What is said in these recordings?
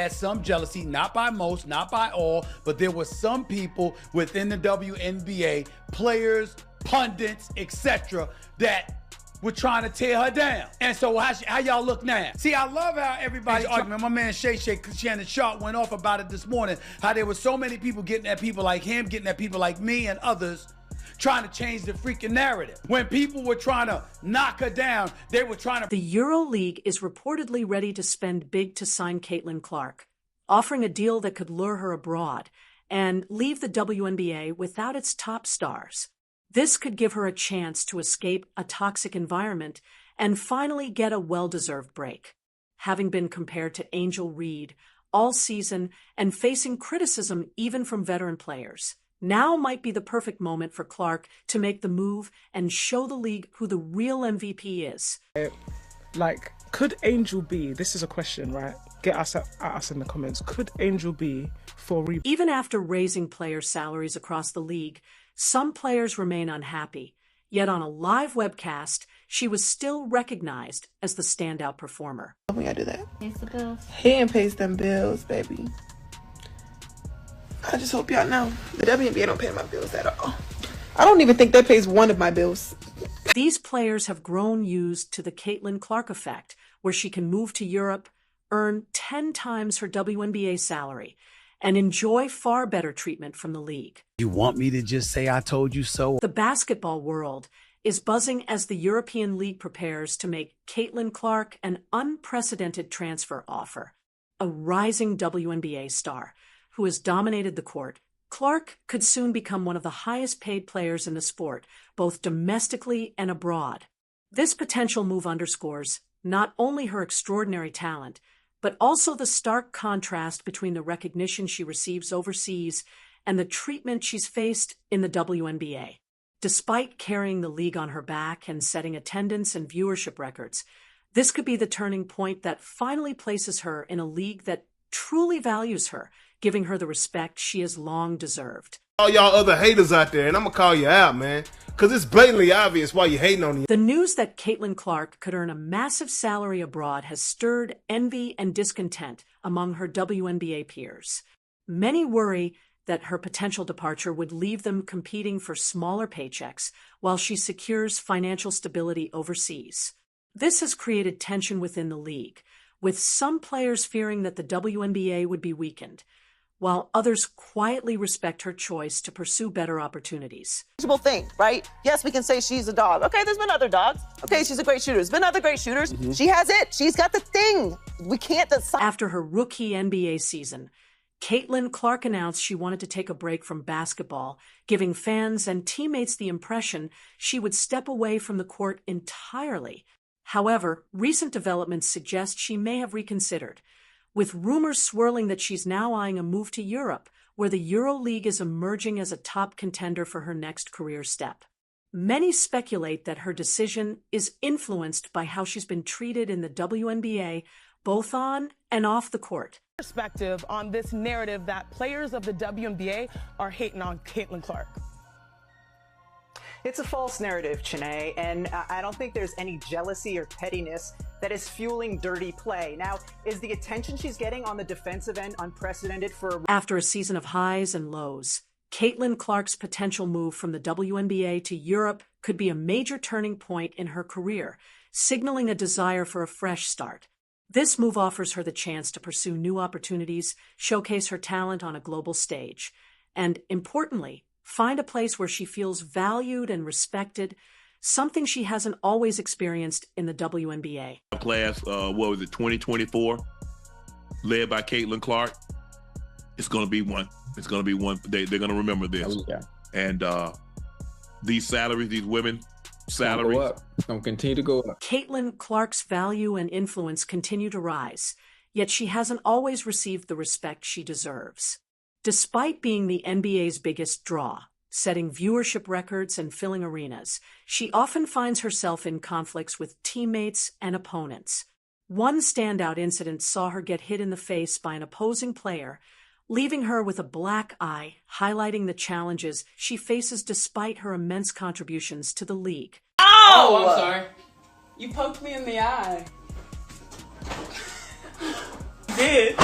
Had some jealousy, not by most, not by all, but there were some people within the WNBA, players, pundits, etc., that were trying to tear her down. And so how y'all look now? See, I love how everybody's arguing. My man Shannon Sharp went off about it this morning, how there were so many people getting at people like him, getting at people like me and others, trying to change the freaking narrative. When people were trying to knock her down, they were trying to... The EuroLeague is reportedly ready to spend big to sign Caitlin Clark, offering a deal that could lure her abroad and leave the WNBA without its top stars. This could give her a chance to escape a toxic environment and finally get a well-deserved break. Having been compared to Angel Reed all season and facing criticism even from veteran players, now might be the perfect moment for Clark to make the move and show the league who the real MVP is. Like, could Angel be, this is a question, right? Get us at us in the comments. Could Angel be for rebound? Even after raising player salaries across the league, some players remain unhappy. Yet on a live webcast, she was still recognized as the standout performer. We gotta do that. Pays the bills. Hand pays them bills, baby. I just hope y'all know the WNBA don't pay my bills at all. I don't even think that pays one of my bills. These players have grown used to the Caitlin Clark effect, where she can move to Europe, earn 10 times her WNBA salary, and enjoy far better treatment from the league. You want me to just say I told you so? The basketball world is buzzing as the European League prepares to make Caitlin Clark an unprecedented transfer offer. A rising WNBA star who has dominated the court, Clark could soon become one of the highest paid players in the sport, both domestically and abroad. This potential move underscores not only her extraordinary talent, but also the stark contrast between the recognition she receives overseas and the treatment she's faced in the WNBA. Despite carrying the league on her back and setting attendance and viewership records, this could be the turning point that finally places her in a league that truly values her, giving her the respect she has long deserved. All y'all other haters out there, and I'm gonna call you out, man, because it's blatantly obvious why you're hating on you. The news that Caitlin Clark could earn a massive salary abroad has stirred envy and discontent among her WNBA peers. Many worry that her potential departure would leave them competing for smaller paychecks while she secures financial stability overseas. This has created tension within the league, with some players fearing that the WNBA would be weakened, while others quietly respect her choice to pursue better opportunities. Thing, right? Yes, we can say she's a dog. Okay, there's been other dogs. Okay, she's a great shooter. There's been other great shooters. She has it. She's got the thing. We can't decide. After her rookie NBA season, Caitlin Clark announced she wanted to take a break from basketball, giving fans and teammates the impression she would step away from the court entirely. However, recent developments suggest she may have reconsidered, with rumors swirling that she's now eyeing a move to Europe, where the EuroLeague is emerging as a top contender for her next career step. Many speculate that her decision is influenced by how she's been treated in the WNBA, both on and off the court. Perspective on this narrative that players of the WNBA are hating on Caitlin Clark. It's a false narrative, Chanae, and I don't think there's any jealousy or pettiness that is fueling dirty play. Now, is the attention she's getting on the defensive end unprecedented for... After a season of highs and lows, Caitlin Clark's potential move from the WNBA to Europe could be a major turning point in her career, signaling a desire for a fresh start. This move offers her the chance to pursue new opportunities, showcase her talent on a global stage, and, importantly, find a place where she feels valued and respected, something she hasn't always experienced in the WNBA. Class, 2024, led by Caitlin Clark. It's going to be one. It's going to be one. They're going to remember this. Oh, yeah. And these salaries, these women salaries. It's going to continue to go up. Caitlin Clark's value and influence continue to rise, yet she hasn't always received the respect she deserves. Despite being the NBA's biggest draw, setting viewership records and filling arenas, she often finds herself in conflicts with teammates and opponents. One standout incident saw her get hit in the face by an opposing player, leaving her with a black eye, highlighting the challenges she faces despite her immense contributions to the league. Oh, I'm sorry. You poked me in the eye. Did?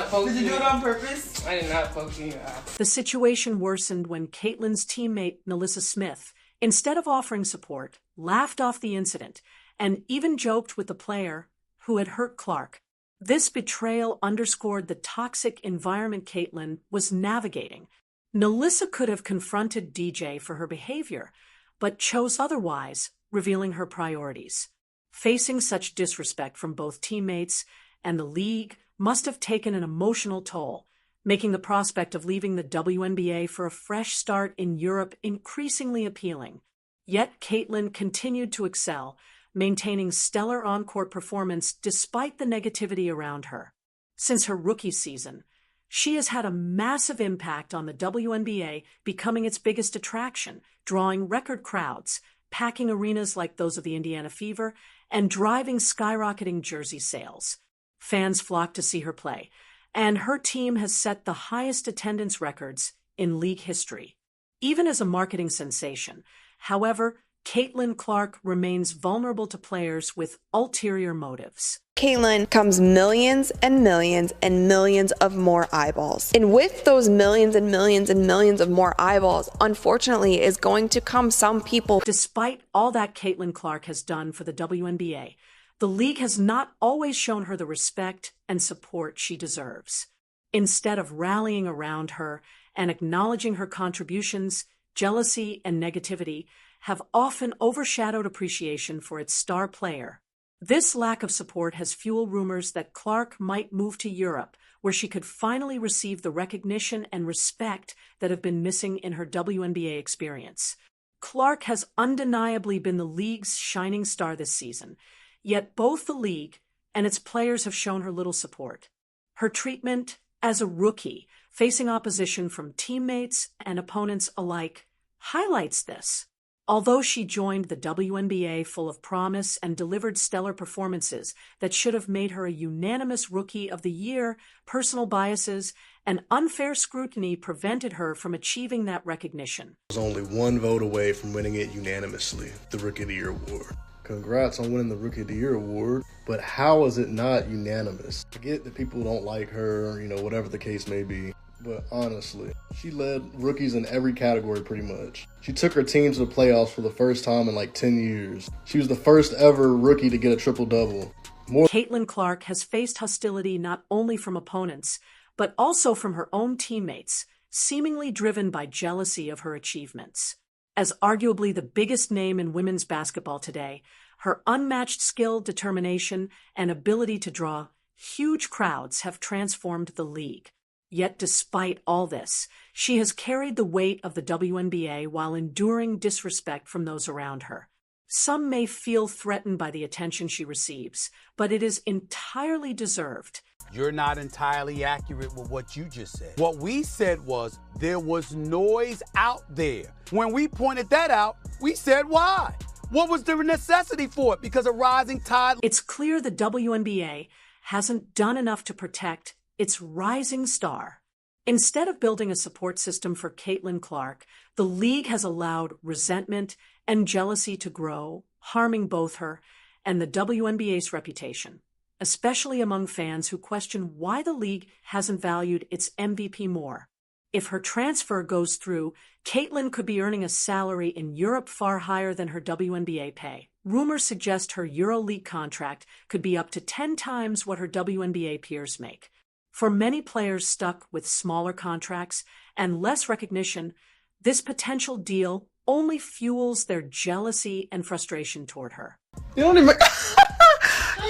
poke you. Did you do it on purpose? I did not poke you. The situation worsened when Caitlyn's teammate, Melissa Smith, instead of offering support, laughed off the incident and even joked with the player who had hurt Clark. This betrayal underscored the toxic environment Caitlyn was navigating. Melissa could have confronted DJ for her behavior, but chose otherwise, revealing her priorities. Facing such disrespect from both teammates and the league must have taken an emotional toll, making the prospect of leaving the WNBA for a fresh start in Europe increasingly appealing. Yet Caitlyn continued to excel, maintaining stellar on-court performance despite the negativity around her. Since her rookie season, she has had a massive impact on the WNBA, becoming its biggest attraction, drawing record crowds, packing arenas like those of the Indiana Fever, and driving skyrocketing jersey sales. Fans flock to see her play, and her team has set the highest attendance records in league history. Even as a marketing sensation, however, Caitlin Clark remains vulnerable to players with ulterior motives. Caitlyn comes millions and millions and millions of more eyeballs. And with those millions and millions and millions of more eyeballs, unfortunately, is going to come some people. Despite all that Caitlin Clark has done for the WNBA, the league has not always shown her the respect and support she deserves. Instead of rallying around her and acknowledging her contributions, jealousy and negativity have often overshadowed appreciation for its star player. This lack of support has fueled rumors that Clark might move to Europe, where she could finally receive the recognition and respect that have been missing in her WNBA experience. Clark has undeniably been the league's shining star this season, yet both the league and its players have shown her little support. Her treatment as a rookie, facing opposition from teammates and opponents alike, highlights this. Although she joined the WNBA full of promise and delivered stellar performances that should have made her a unanimous Rookie of the Year, personal biases and unfair scrutiny prevented her from achieving that recognition. I was only one vote away from winning it unanimously, the Rookie of the Year award. Congrats on winning the Rookie of the Year award, but how is it not unanimous? I get that people don't like her, whatever the case may be. But honestly, she led rookies in every category pretty much. She took her team to the playoffs for the first time in like 10 years. She was the first ever rookie to get a triple-double. Caitlin Clark has faced hostility not only from opponents, but also from her own teammates, seemingly driven by jealousy of her achievements. As arguably the biggest name in women's basketball today, her unmatched skill, determination, and ability to draw huge crowds have transformed the league. Yet despite all this, she has carried the weight of the WNBA while enduring disrespect from those around her. Some may feel threatened by the attention she receives, but it is entirely deserved. You're not entirely accurate with what you just said. What we said was there was noise out there. When we pointed that out, we said why? What was the necessity for it? Because a rising tide. It's clear the WNBA hasn't done enough to protect its rising star. Instead of building a support system for Caitlin Clark, the league has allowed resentment and jealousy to grow, harming both her and the WNBA's reputation, especially among fans who question why the league hasn't valued its MVP more. If her transfer goes through, Caitlin could be earning a salary in Europe far higher than her WNBA pay. Rumors suggest her EuroLeague contract could be up to 10 times what her WNBA peers make. For many players stuck with smaller contracts and less recognition, this potential deal only fuels their jealousy and frustration toward her. You don't even...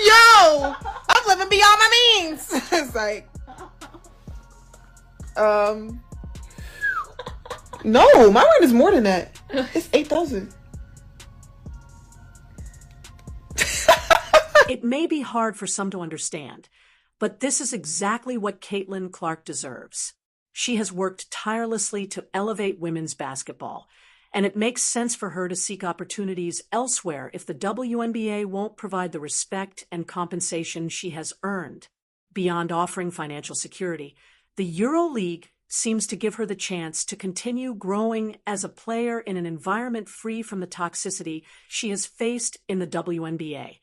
Yo! I'm living beyond my means! It's like... No, my rent is more than that. It's 8,000. It may be hard for some to understand, but this is exactly what Caitlin Clark deserves. She has worked tirelessly to elevate women's basketball, and it makes sense for her to seek opportunities elsewhere if the WNBA won't provide the respect and compensation she has earned. Beyond offering financial security, the EuroLeague seems to give her the chance to continue growing as a player in an environment free from the toxicity she has faced in the WNBA.